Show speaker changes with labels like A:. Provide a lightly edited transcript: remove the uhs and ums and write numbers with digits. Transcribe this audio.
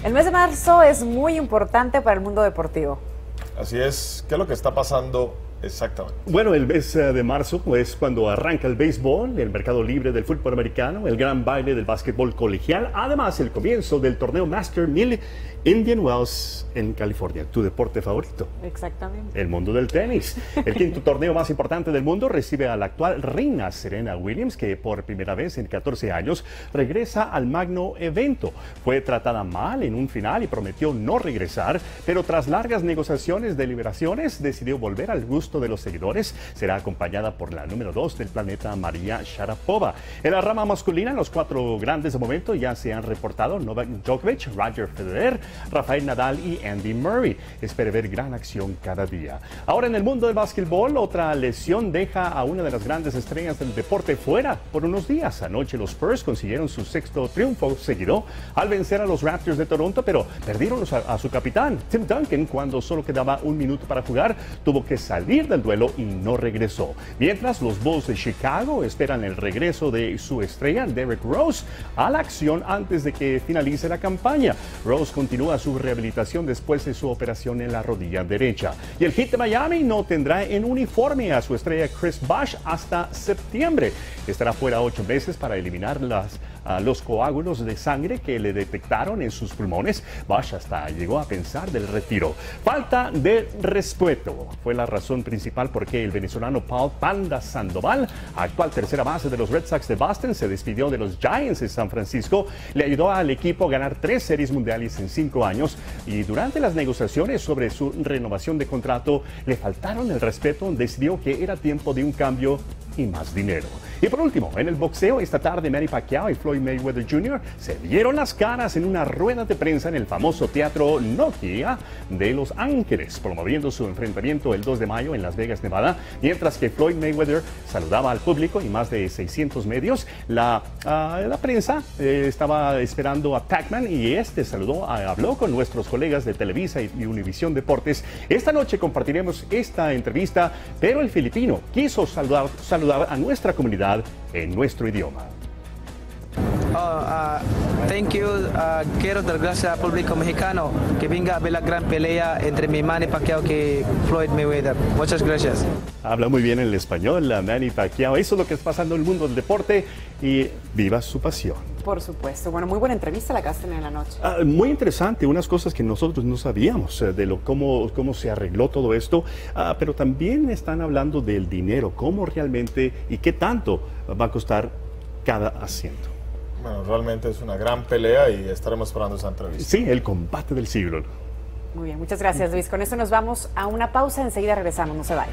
A: El mes de marzo es muy importante para el mundo deportivo.
B: Así es. ¿Qué es lo que está pasando exactamente?
C: Bueno, el mes de marzo es cuando arranca el béisbol, el mercado libre del fútbol americano, el gran baile del básquetbol colegial, además el comienzo del torneo Master 1000 Indian Wells en California. ¿Tu deporte favorito?
A: Exactamente.
C: El mundo del tenis. El quinto torneo más importante del mundo recibe a la actual reina Serena Williams, que por primera vez en 14 años regresa al magno evento. Fue tratada mal en un final y prometió no regresar, pero tras largas negociaciones, deliberaciones, decidió volver al gusto de los seguidores. Será acompañada por la número 2 del planeta, María Sharapova. En la rama masculina, los cuatro grandes de momento ya se han reportado: Novak Djokovic, Roger Federer, Rafael Nadal y Andy Murray. Espere ver gran acción cada día. Ahora, en el mundo del básquetbol, otra lesión deja a una de las grandes estrellas del deporte fuera por unos días. Anoche los Spurs consiguieron su sexto triunfo seguido al vencer a los Raptors de Toronto, pero perdieron a su capitán, Tim Duncan, cuando solo quedaba un minuto para jugar. Tuvo que salir del duelo y no regresó. Mientras, los Bulls de Chicago esperan el regreso de su estrella, Derrick Rose, a la acción antes de que finalice la campaña. Rose continúa su rehabilitación después de su operación en la rodilla derecha. Y el Heat de Miami no tendrá en uniforme a su estrella Chris Bosh hasta septiembre. Estará fuera 8 meses para eliminar los coágulos de sangre que le detectaron en sus pulmones. Bosh hasta llegó a pensar del retiro. Falta de respeto fue la razón principal por qué el venezolano Paul Panda Sandoval, actual tercera base de los Red Sox de Boston, se despidió de los Giants de San Francisco. Le ayudó al equipo a ganar 3 series mundiales en 5 años, y durante las negociaciones sobre su renovación de contrato le faltaron el respeto. Decidió que era tiempo de un cambio y más dinero. Y por último, en el boxeo, esta tarde Manny Pacquiao y Floyd Mayweather Jr. se dieron las caras en una rueda de prensa en el famoso teatro Nokia de Los Ángeles, promoviendo su enfrentamiento el 2 de mayo en Las Vegas, Nevada. Mientras que Floyd Mayweather saludaba al público y más de 600 medios, la prensa estaba esperando a Pac-Man, y habló con nuestros colegas de Televisa y Univisión Deportes. Esta noche compartiremos esta entrevista, pero el filipino quiso saludar a nuestra comunidad en nuestro idioma.
D: Thank you. Quiero dar gracias al público mexicano que venga a ver la gran pelea entre Manny Pacquiao y Floyd Mayweather. Muchas gracias.
C: Habla muy bien el español, Manny Pacquiao. Eso es lo que está pasando en el mundo del deporte, y viva su pasión.
A: Por supuesto. Bueno, muy buena entrevista la que hacen en la noche.
C: Muy interesante, unas cosas que nosotros no sabíamos de cómo se arregló todo esto, pero también están hablando del dinero, cómo realmente y qué tanto va a costar cada asiento.
B: Bueno, realmente es una gran pelea y estaremos esperando esa entrevista.
C: Sí, el combate del siglo.
A: Muy bien, muchas gracias, Luis. Con esto nos vamos a una pausa, enseguida regresamos, no se vayan.